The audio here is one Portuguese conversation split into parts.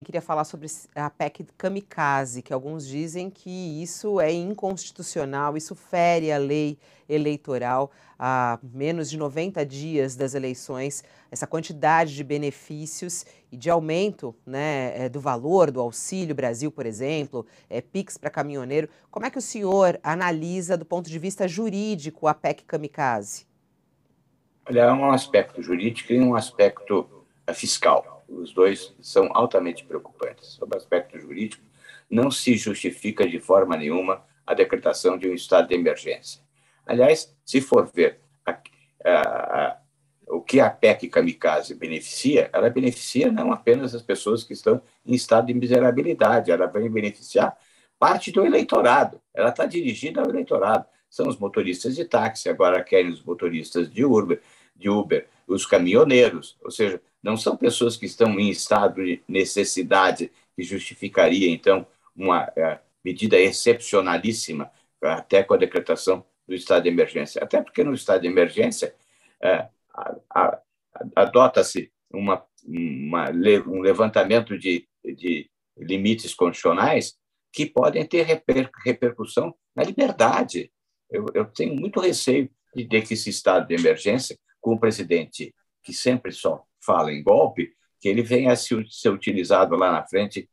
Queria falar sobre a PEC Kamikaze, que alguns dizem que isso é inconstitucional, isso fere a lei eleitoral. Há menos de 90 dias das eleições, essa quantidade de benefícios e de aumento, né, do valor do Auxílio Brasil, por exemplo, PIX para caminhoneiro. Como é que o senhor analisa, do ponto de vista jurídico, a PEC Kamikaze? Olha, há um aspecto jurídico e um aspecto fiscal. Os dois são altamente preocupantes. Sobre o aspecto jurídico, não se justifica de forma nenhuma a decretação de um estado de emergência. Aliás, se for ver o que a PEC Kamikaze beneficia, ela beneficia não apenas as pessoas que estão em estado de miserabilidade, ela vai beneficiar parte do eleitorado. Ela está dirigida ao eleitorado. São os motoristas de táxi, agora querem os motoristas de Uber, os caminhoneiros, ou seja, não são pessoas que estão em estado de necessidade que justificaria, então, uma medida excepcionalíssima, até com a decretação do estado de emergência. Até porque no estado de emergência adota-se um levantamento de limites constitucionais que podem ter repercussão na liberdade. Eu tenho muito receio de que esse estado de emergência, com o presidente que sempre só fala em golpe, que ele venha a ser utilizado lá na frente,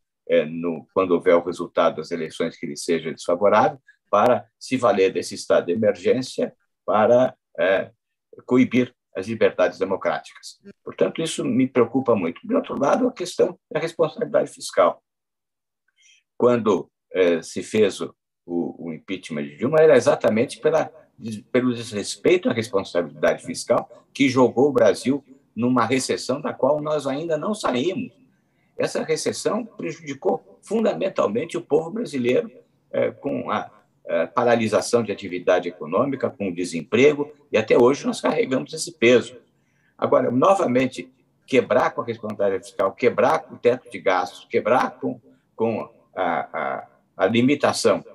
quando houver o resultado das eleições que lhe seja desfavorável, para se valer desse estado de emergência para coibir as liberdades democráticas. Portanto, isso me preocupa muito. De outro lado, a questão da responsabilidade fiscal. Quando se fez o impeachment de Dilma, era exatamente pelo desrespeito à responsabilidade fiscal que jogou o Brasil numa recessão da qual nós ainda não saímos. Essa recessão prejudicou fundamentalmente o povo brasileiro, com a paralisação de atividade econômica, com o desemprego, e até hoje nós carregamos esse peso. Agora, novamente, quebrar com a responsabilidade fiscal, quebrar com o teto de gastos, quebrar com a limitação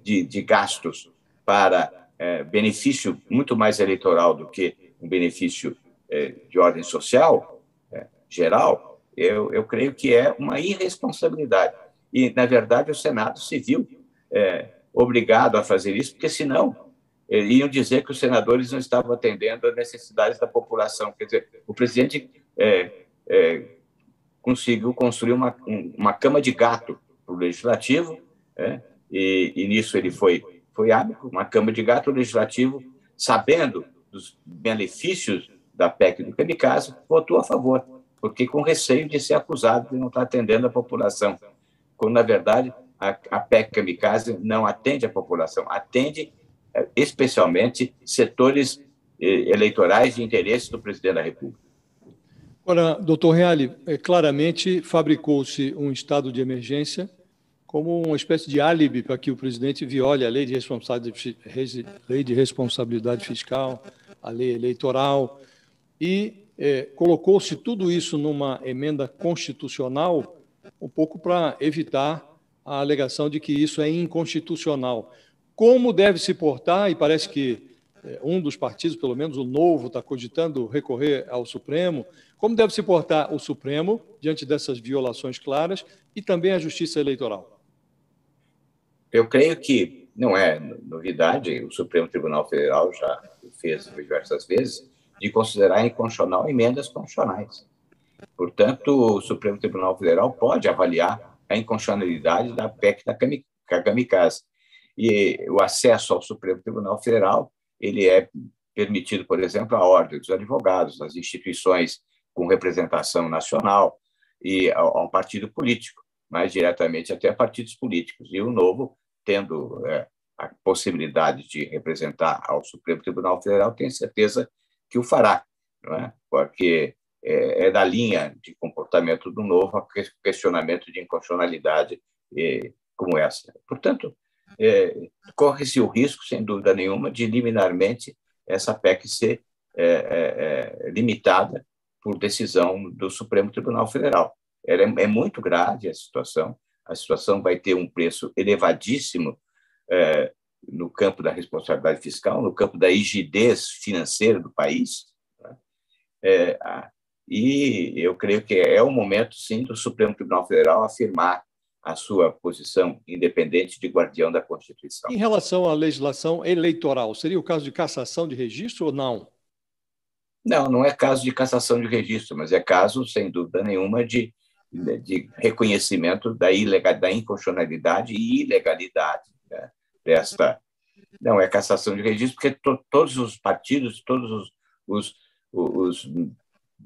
de gastos para benefício muito mais eleitoral do que um benefício de ordem social geral, eu creio que é uma irresponsabilidade. E, na verdade, o Senado se viu obrigado a fazer isso, porque, senão, iam dizer que os senadores não estavam atendendo às necessidades da população. Quer dizer, o presidente conseguiu construir uma cama de gato para o legislativo, e nisso ele foi hábil, uma cama de gato legislativo, sabendo dos benefícios da PEC do Kamikaze, votou a favor, porque com receio de ser acusado de não estar atendendo a população, quando, na verdade, a PEC Kamikaze não atende a população, atende especialmente setores eleitorais de interesse do presidente da República. Ora, doutor Reale, claramente fabricou-se um estado de emergência como uma espécie de álibi para que o presidente viole a lei de responsabilidade fiscal, a lei eleitoral, e colocou-se tudo isso numa emenda constitucional, um pouco para evitar a alegação de que isso é inconstitucional. Como deve se portar, e parece que um dos partidos, pelo menos o Novo, está cogitando recorrer ao Supremo, como deve se portar o Supremo diante dessas violações claras e também a Justiça Eleitoral? Eu creio que não é novidade, o Supremo Tribunal Federal já fez diversas vezes, de considerar inconstitucional emendas constitucionais. Portanto, o Supremo Tribunal Federal pode avaliar a inconstitucionalidade da PEC da Kamikaze. E o acesso ao Supremo Tribunal Federal ele é permitido, por exemplo, à Ordem dos Advogados, às instituições com representação nacional e a um partido político, mais diretamente até a partidos políticos. E o Novo, tendo a possibilidade de representar ao Supremo Tribunal Federal, tenho certeza que o fará, não é? Porque é da linha de comportamento do Novo a questionamento de inconstitucionalidade como essa. Portanto, corre-se o risco, sem dúvida nenhuma, de liminarmente essa PEC ser limitada por decisão do Supremo Tribunal Federal. Ela é muito grave a situação vai ter um preço elevadíssimo no campo da responsabilidade fiscal, no campo da rigidez financeira do país. E eu creio que é o momento, sim, do Supremo Tribunal Federal afirmar a sua posição independente de guardião da Constituição. Em relação à legislação eleitoral, seria o caso de cassação de registro ou não? Não, não é caso de cassação de registro, mas é caso, sem dúvida nenhuma, de reconhecimento da inconstitucionalidade e ilegalidade, né, desta. Não é cassação de registro, porque todos os partidos, todos os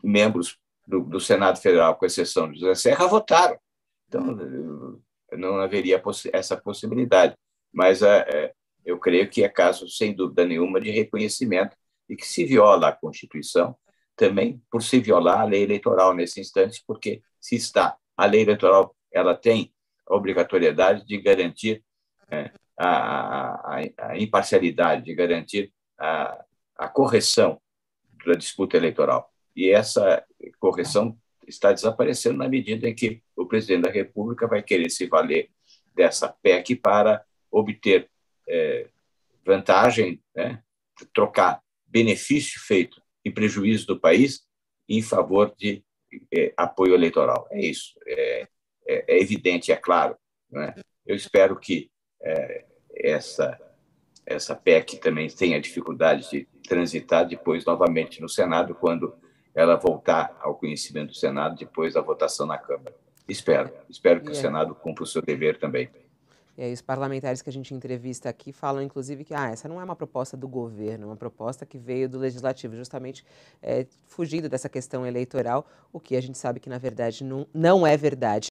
membros do Senado Federal, com exceção de José Serra, votaram. Então, não haveria essa possibilidade. Mas eu creio que é caso, sem dúvida nenhuma, de reconhecimento e que se viola a Constituição, também por se violar a lei eleitoral nesse instante, porque se está a lei eleitoral, ela tem a obrigatoriedade de garantir a imparcialidade, de garantir a correção da disputa eleitoral. E essa correção está desaparecendo na medida em que o presidente da República vai querer se valer dessa PEC para obter vantagem, né, trocar benefício feito em prejuízo do país em favor de apoio eleitoral. É isso. É evidente, é claro. Né? Eu espero que essa PEC também tenha dificuldade de transitar depois novamente no Senado, quando ela voltar ao conhecimento do Senado depois da votação na Câmara. Espero que o Senado cumpra o seu dever também. E aí os parlamentares que a gente entrevista aqui falam, inclusive, que essa não é uma proposta do governo, é uma proposta que veio do Legislativo, justamente fugindo dessa questão eleitoral, o que a gente sabe que, na verdade, não é verdade.